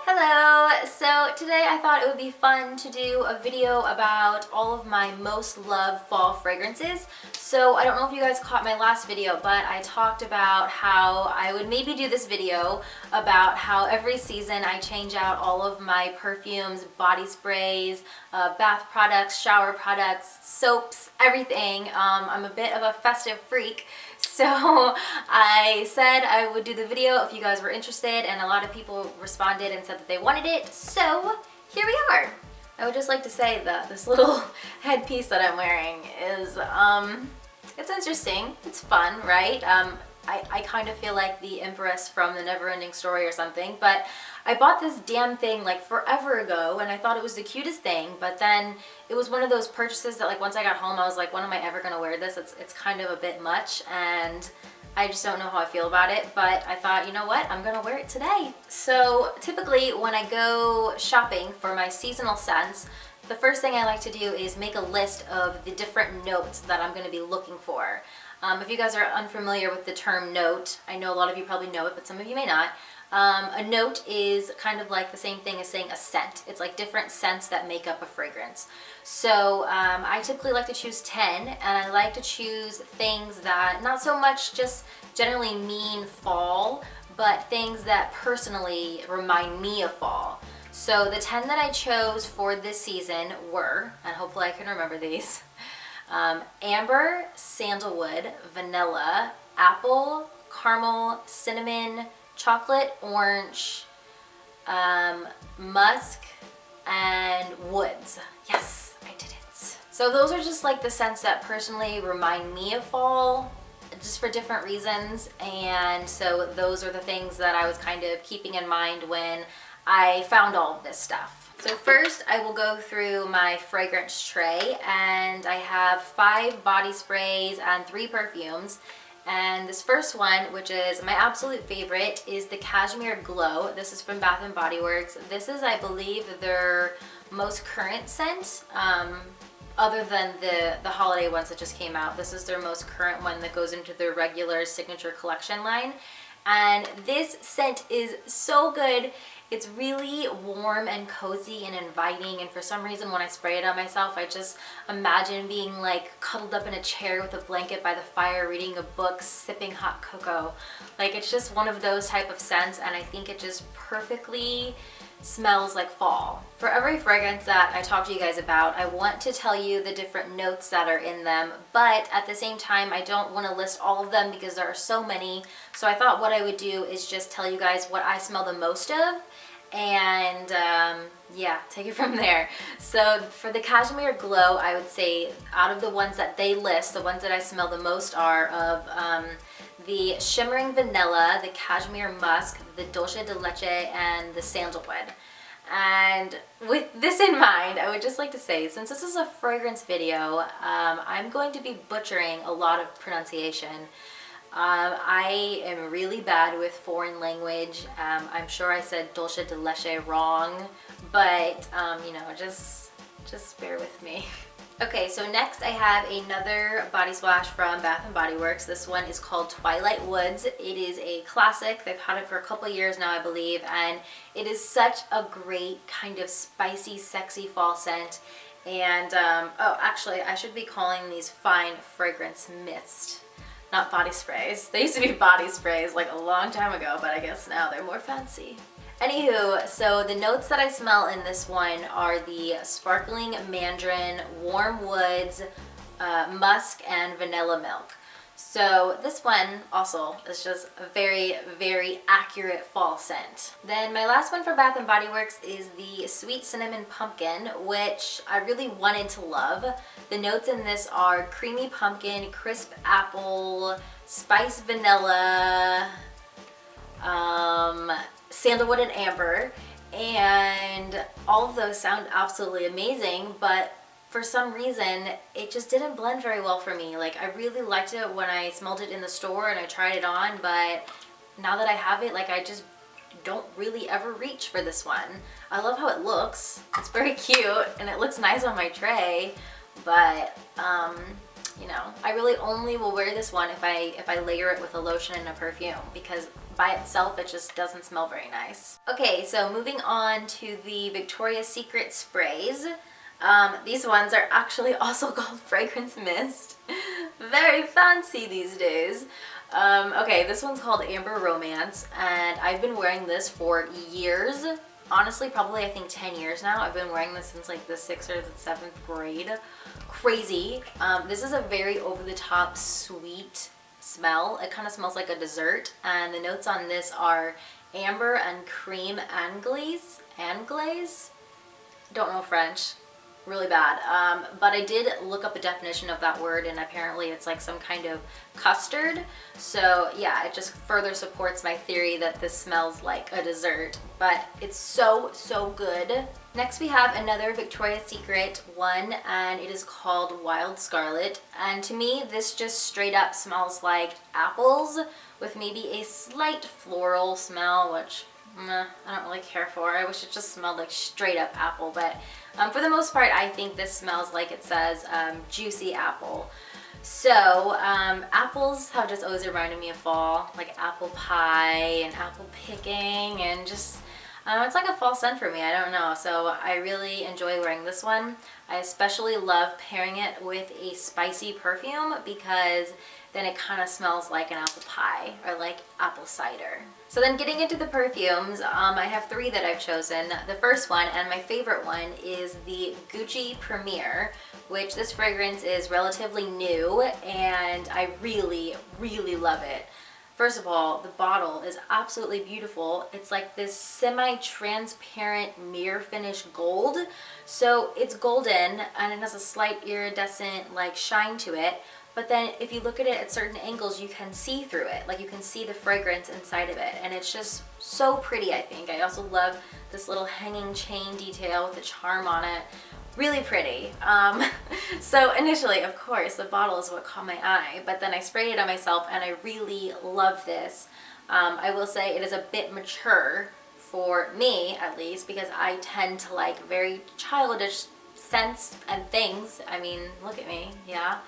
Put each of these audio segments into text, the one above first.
Hello! So today I thought it would be fun to do a video about all of my most loved fall fragrances. So I don't know if you guys caught my last video, but I talked about how I would maybe do this video about how every season I change out all of my perfumes, body sprays, bath products, shower products, soaps, everything. I'm a bit of a festive freak. So I said I would do the video if you guys were interested, and a lot of people responded and said that they wanted it. So here we are. I would just like to say that this little headpiece that I'm wearing is, it's interesting. It's fun, right? I kind of feel like the Empress from the Neverending Story or something, but I bought this damn thing like forever ago and I thought it was the cutest thing, but then it was one of those purchases that like once I got home I was like, when am I ever gonna wear this? It's kind of a bit much and I just don't know how I feel about it, but I thought, you know what, I'm gonna wear it today. So typically when I go shopping for my seasonal scents, the first thing I like to do is make a list of the different notes that I'm gonna be looking for. If you guys are unfamiliar with the term note, I know a lot of you probably know it, but some of you may not. A note is kind of like the same thing as saying a scent. It's like different scents that make up a fragrance. So I typically like to choose 10, and I like to choose things that not so much just generally mean fall, but things that personally remind me of fall. So the 10 that I chose for this season were, and hopefully I can remember these, amber, sandalwood, vanilla, apple, caramel, cinnamon, chocolate, orange, musk, and woods. Yes, I did it. So those are just like the scents that personally remind me of fall, just for different reasons. And so those are the things that I was kind of keeping in mind when I found all of this stuff. So first I will go through my fragrance tray, and I have 5 body sprays and 3 perfumes. And this first one, which is my absolute favorite, is the Cashmere Glow. This is from Bath & Body Works. This is, I believe, their most current scent, other than the holiday ones that just came out. This is their most current one that goes into their regular signature collection line. And this scent is so good. It's really warm and cozy and inviting, and for some reason when I spray it on myself, I just imagine being like cuddled up in a chair with a blanket by the fire, reading a book, sipping hot cocoa. Like, it's just one of those type of scents, and I think it just perfectly smells like fall. For every fragrance that I talk to you guys about, I want to tell you the different notes that are in them, but at the same time I don't want to list all of them because there are so many. So I thought what I would do is just tell you guys what I smell the most of, and yeah, take it from there. So for the Cashmere Glow, I would say out of the ones that they list, the ones that I smell the most are of the Shimmering Vanilla, the Cashmere Musk, the Dulce de Leche, and the Sandalwood. And with this in mind, I would just like to say, since this is a fragrance video, I'm going to be butchering a lot of pronunciation. I am really bad with foreign language. I'm sure I said Dulce de Leche wrong, but you know, just bear with me. Okay, so next I have another body splash from Bath & Body Works. This one is called Twilight Woods. It is a classic. They've had it for a couple years now, I believe, and it is such a great kind of spicy, sexy fall scent. And, oh, actually, I should be calling these fine fragrance mist, not body sprays. They used to be body sprays like a long time ago, but I guess now they're more fancy. Anywho, so the notes that I smell in this one are the sparkling mandarin, warm woods, musk, and vanilla milk. So this one also is just a very, very accurate fall scent. Then my last one for Bath & Body Works is the Sweet Cinnamon Pumpkin, which I really wanted to love. The notes in this are creamy pumpkin, crisp apple, spiced vanilla, sandalwood, and amber, and all of those sound absolutely amazing, but for some reason it just didn't blend very well for me. Like, I really liked it when I smelled it in the store and I tried it on, but now that I have it, like, I just don't really ever reach for this one. I love how it looks. It's very cute and it looks nice on my tray, but you know, I really only will wear this one if I layer it with a lotion and a perfume, because by itself, it just doesn't smell very nice. Okay, so moving on to the Victoria's Secret sprays. These ones are actually also called fragrance mist. Very fancy these days. Okay, this one's called Amber Romance, and I've been wearing this for years. Honestly, probably I think 10 years now. I've been wearing this since like the 6th or the 7th grade. Crazy. This is a very over-the-top sweet smell. It kind of smells like a dessert, and the notes on this are amber and cream anglaise. Anglaise? Don't know French. Really bad. But I did look up a definition of that word, and apparently it's like some kind of custard. So yeah, it just further supports my theory that this smells like a dessert, but it's so, so good. Next we have another Victoria's Secret one, and it is called Wild Scarlet. And to me, this just straight up smells like apples with maybe a slight floral smell, which I don't really care for. I wish it just smelled like straight up apple, but for the most part, I think this smells like it says juicy apple. So apples have just always reminded me of fall, like apple pie and apple picking, and just it's like a fall scent for me. I don't know. So I really enjoy wearing this one. I especially love pairing it with a spicy perfume because then it kind of smells like an apple pie or like apple cider. So then getting into the perfumes, I have 3 that I've chosen. The first one, and my favorite one, is the Gucci Premier, which this fragrance is relatively new, and I really, really love it. First of all, the bottle is absolutely beautiful. It's like this semi-transparent mirror finish gold. So it's golden and it has a slight iridescent like shine to it. But then if you look at it at certain angles, you can see through it. Like you can see the fragrance inside of it. And it's just so pretty, I think. I also love this little hanging chain detail with the charm on it. Really pretty. So initially, of course, the bottle is what caught my eye, but then I sprayed it on myself and I really love this. I will say it is a bit mature for me, at least, because I tend to like very childish scents and things. I mean, look at me, yeah.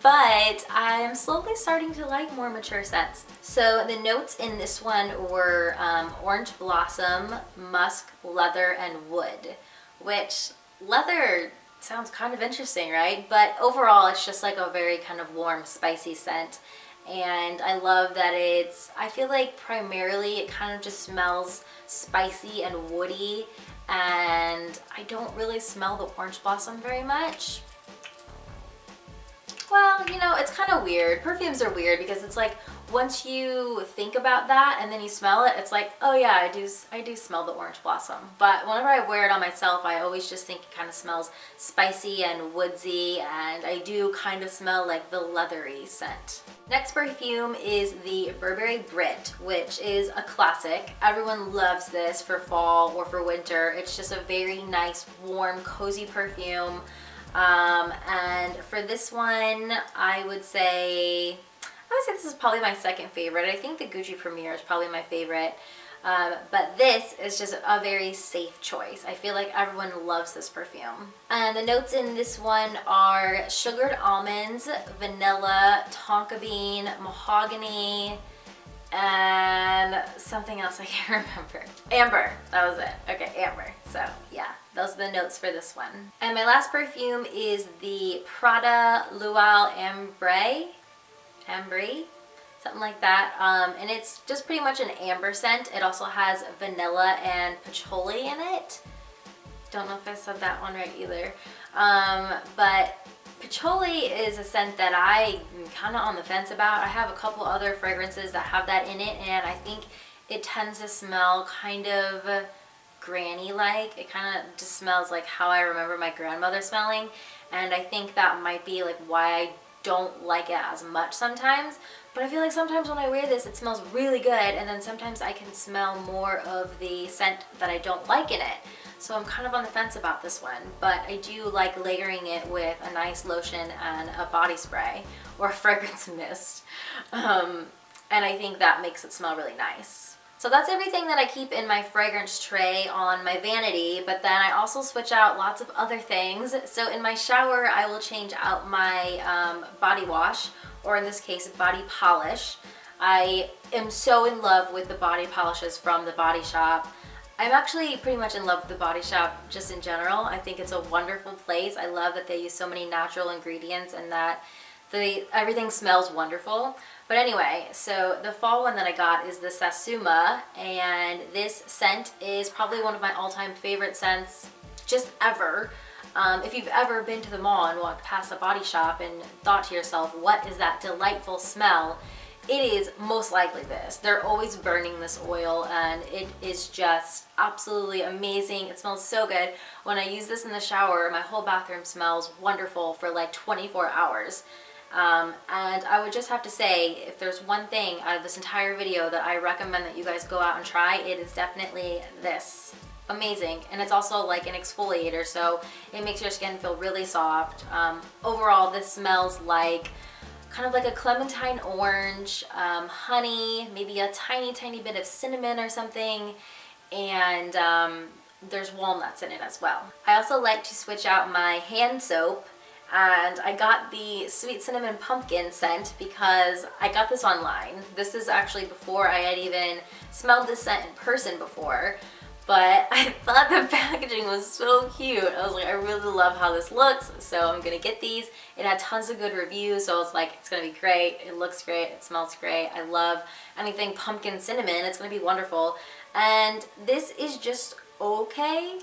But I'm slowly starting to like more mature scents. So the notes in this one were orange blossom, musk, leather, and wood, which leather sounds kind of interesting, right? But overall, it's just like a very kind of warm, spicy scent. And I love that I feel like primarily it kind of just smells spicy and woody, and I don't really smell the orange blossom very much. Well, you know, it's kind of weird. Perfumes are weird because it's like once you think about that and then you smell it, it's like, oh yeah, I do smell the orange blossom. But whenever I wear it on myself, I always just think it kind of smells spicy and woodsy, and I do kind of smell like the leathery scent. Next perfume is the Burberry Brit, which is a classic. Everyone loves this for fall or for winter. It's just a very nice, warm, cozy perfume. And for this one, I would say this is probably my second favorite. I think the Gucci Premier is probably my favorite. But this is just a very safe choice. I feel like everyone loves this perfume. And the notes in this one are sugared almonds, vanilla, tonka bean, mahogany, and something else I can't remember. Amber, that was it. Okay, amber. So yeah, those are the notes for this one. And my last perfume is the Prada Luau Ambre, something like that. And it's just pretty much an amber scent. It also has vanilla and patchouli in it. Don't know if I said that one right either. But patchouli is a scent that I'm kind of on the fence about. I have a couple other fragrances that have that in it, and I think it tends to smell kind of granny-like. It kind of just smells like how I remember my grandmother smelling, and I think that might be like why I don't like it as much sometimes. But I feel like sometimes when I wear this, it smells really good, and then sometimes I can smell more of the scent that I don't like in it. So I'm kind of on the fence about this one, but I do like layering it with a nice lotion and a body spray or a fragrance mist. And I think that makes it smell really nice. So that's everything that I keep in my fragrance tray on my vanity, but then I also switch out lots of other things. So in my shower, I will change out my body wash, or in this case, body polish. I am so in love with the body polishes from the Body Shop. I'm actually pretty much in love with the Body Shop just in general. I think it's a wonderful place. I love that they use so many natural ingredients and that everything smells wonderful. But anyway, so the fall one that I got is the Satsuma, and this scent is probably one of my all-time favorite scents just ever. If you've ever been to the mall and walked past a Body Shop and thought to yourself, what is that delightful smell? It is most likely this. They're always burning this oil and it is just absolutely amazing. It smells so good. When I use this in the shower, my whole bathroom smells wonderful for like 24 hours. And I would just have to say, if there's one thing out of this entire video that I recommend that you guys go out and try, it is definitely this. Amazing. And it's also like an exfoliator, so it makes your skin feel really soft. Overall, this smells like kind of like a clementine orange, honey, maybe a tiny bit of cinnamon or something, and there's walnuts in it as well. I also like to switch out my hand soap, and I got the sweet cinnamon pumpkin scent because I got this online. This is actually before I had even smelled this scent in person before. But I thought the packaging was so cute. I was like, I really love how this looks, so I'm gonna get these. It had tons of good reviews, so I was like, it's gonna be great. It looks great, it smells great. I love anything pumpkin cinnamon, it's gonna be wonderful. And this is just okay.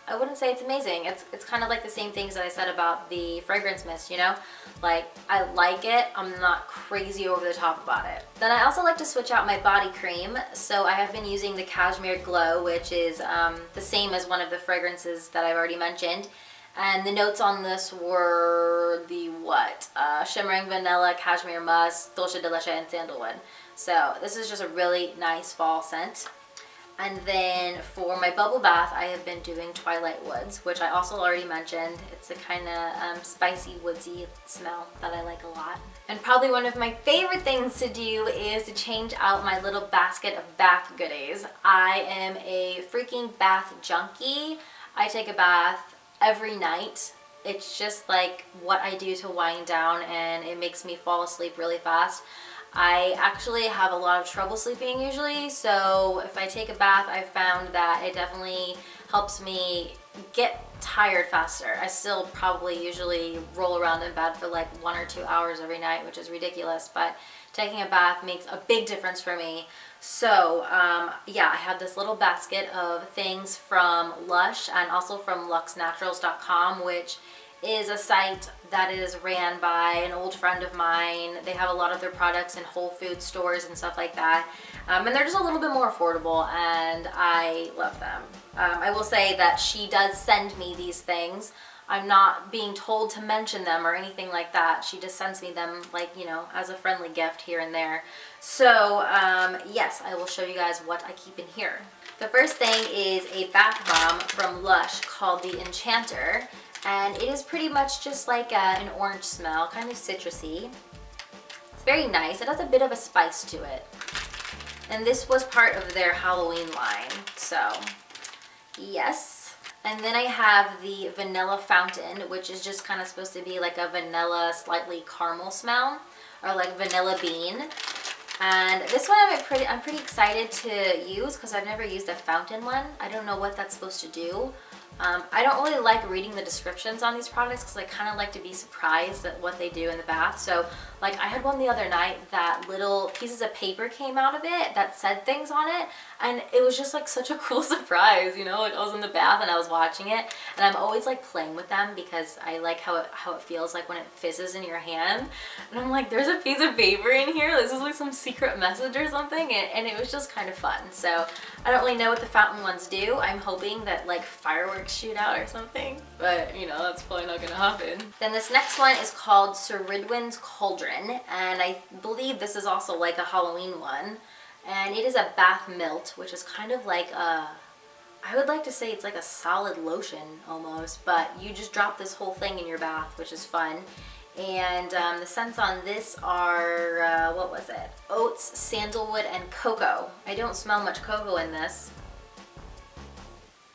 I wouldn't say it's amazing. It's kind of like the same things that I said about the fragrance mist, you know? Like, I like it, I'm not crazy over the top about it. Then I also like to switch out my body cream. So I have been using the Cashmere Glow, which is the same as one of the fragrances that I've already mentioned. And the notes on this were the shimmering vanilla, cashmere musk, dulce de leche, and sandalwood. So this is just a really nice fall scent. And then for my bubble bath, I have been doing Twilight Woods, which I also already mentioned. It's a kind of spicy, woodsy smell that I like a lot. And probably one of my favorite things to do is to change out my little basket of bath goodies. I am a freaking bath junkie. I take a bath every night. It's just like what I do to wind down, and it makes me fall asleep really fast. I actually have a lot of trouble sleeping usually, so if I take a bath, I've found that it definitely helps me get tired faster. I still probably usually roll around in bed for like 1 or 2 hours every night, which is ridiculous, but taking a bath makes a big difference for me. So yeah, I have this little basket of things from Lush and also from luxnaturals.com, which is a site that is ran by an old friend of mine. They have a lot of their products in Whole Foods stores and stuff like that. And they're just a little bit more affordable, and I love them. I will say that she does send me these things. I'm not being told to mention them or anything like that. She just sends me them, like, you know, as a friendly gift here and there. So yes, I will show you guys what I keep in here. The first thing is a bath bomb from Lush called the Enchanter. And it is pretty much just like an orange smell, kind of citrusy. It's very nice. It has a bit of a spice to it. And this was part of their Halloween line, so yes. And then I have the Vanilla Fountain, which is just kind of supposed to be like a vanilla, slightly caramel smell, or like vanilla bean. And this one I'm pretty excited to use because I've never used a fountain one. I don't know what that's supposed to do. I don't really like reading the descriptions on these products because I kind of like to be surprised at what they do in the bath. So like I had one the other night that little pieces of paper came out of it that said things on it, and it was just like such a cool surprise, you know, like I was in the bath and I was watching it, and I'm always like playing with them because I like how it feels like when it fizzes in your hand, and I'm like, there's a piece of paper in here, this is like some secret message or something, and it was just kind of fun. So I don't really know what the fountain ones do. I'm hoping that like fireworks shoot out or something, but you know, that's probably not gonna happen. Then this next one is called Ceridwen's Cauldron, and I believe this is also like a Halloween one, and it is a bath milt, which is kind of like a, I would like to say it's like a solid lotion almost, but you just drop this whole thing in your bath, which is fun. And the scents on this are, what was it? Oats, sandalwood, and cocoa. I don't smell much cocoa in this.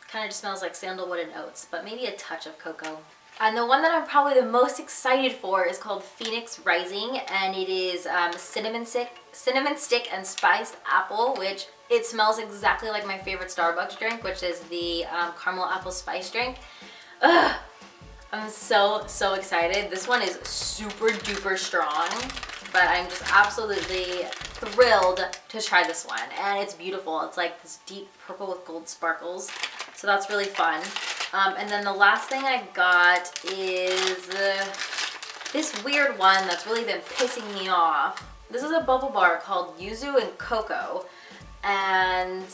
Kind of just smells like sandalwood and oats, but maybe a touch of cocoa. And the one that I'm probably the most excited for is called Phoenix Rising, and it is cinnamon stick and spiced apple, which it smells exactly like my favorite Starbucks drink, which is the caramel apple spice drink. Ugh, I'm so excited. This one is super duper strong, but I'm just absolutely thrilled to try this one. And it's beautiful. It's like this deep purple with gold sparkles. So that's really fun. And then the last thing I got is this weird one that's really been pissing me off. This is a bubble bar called Yuzu and Cocoa, and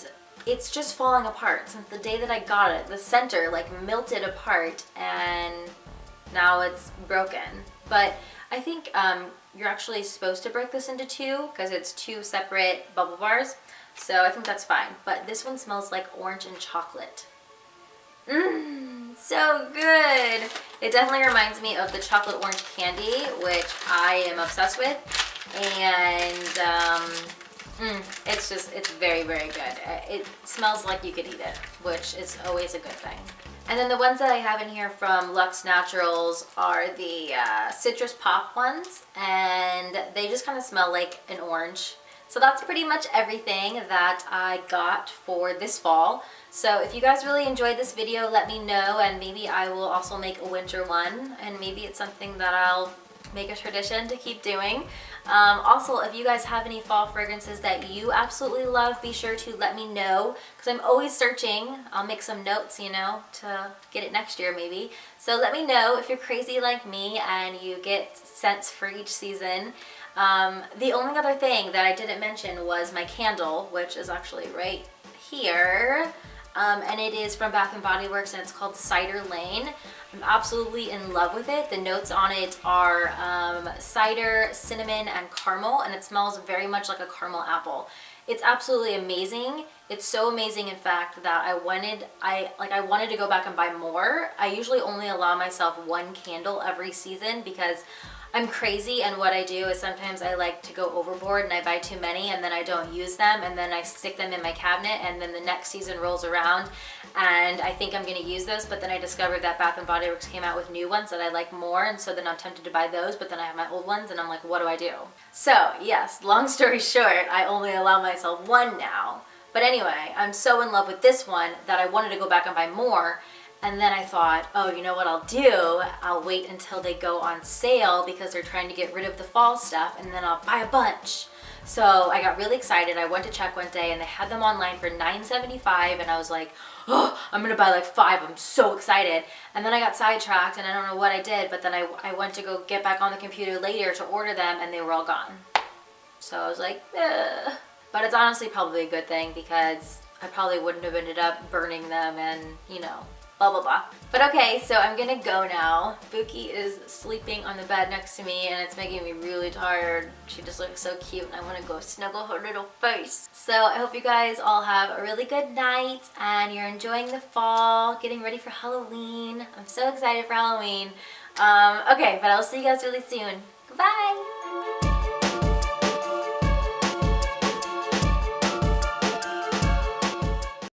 it's just falling apart since the day that I got it. The center like melted apart and now it's broken. But I think you're actually supposed to break this into two because it's two separate bubble bars. So I think that's fine. But this one smells like orange and chocolate. So good. It definitely reminds me of the chocolate orange candy, which I am obsessed with. And it's very good. It smells like you could eat it, which is always a good thing. And then the ones that I have in here from Luxe Naturals are the citrus pop ones, and they just kind of smell like an orange. So that's pretty much everything that I got for this fall. So if you guys really enjoyed this video, let me know, and maybe I will also make a winter one, and maybe it's something that I'll make a tradition to keep doing. Also, if you guys have any fall fragrances that you absolutely love, be sure to let me know, because I'm always searching. I'll make some notes, you know, to get it next year maybe. So let me know if you're crazy like me and you get scents for each season. The only other thing that I didn't mention was my candle, which is actually right here. And it is from Bath & Body Works, and it's called Cider Lane. I'm absolutely in love with it. The notes on it are cider, cinnamon, and caramel, and it smells very much like a caramel apple. It's absolutely amazing. It's so amazing, in fact, that I wanted to go back and buy more. I usually only allow myself one candle every season because I'm crazy, and what I do is sometimes I like to go overboard and I buy too many and then I don't use them, and then I stick them in my cabinet, and then the next season rolls around and I think I'm going to use those, but then I discovered that Bath & Body Works came out with new ones that I like more, and so then I'm tempted to buy those, but then I have my old ones and I'm like, what do I do? So yes, long story short, I only allow myself one now. But anyway, I'm so in love with this one that I wanted to go back and buy more. And then I thought, oh, you know what I'll do? I'll wait until they go on sale because they're trying to get rid of the fall stuff, and then I'll buy a bunch. So I got really excited. I went to check one day and they had them online for $9.75, and I was like, oh, I'm gonna buy like 5. I'm so excited. And then I got sidetracked and I don't know what I did, but then I went to go get back on the computer later to order them and they were all gone. So I was like, ugh. But it's honestly probably a good thing because I probably wouldn't have ended up burning them and, you know, blah blah blah. But okay, so I'm gonna go now. Buki is sleeping on the bed next to me and it's making me really tired. She just looks so cute and I want to go snuggle her little face. So I hope you guys all have a really good night and you're enjoying the fall, getting ready for Halloween. I'm so excited for Halloween. Okay, but I'll see you guys really soon. Goodbye!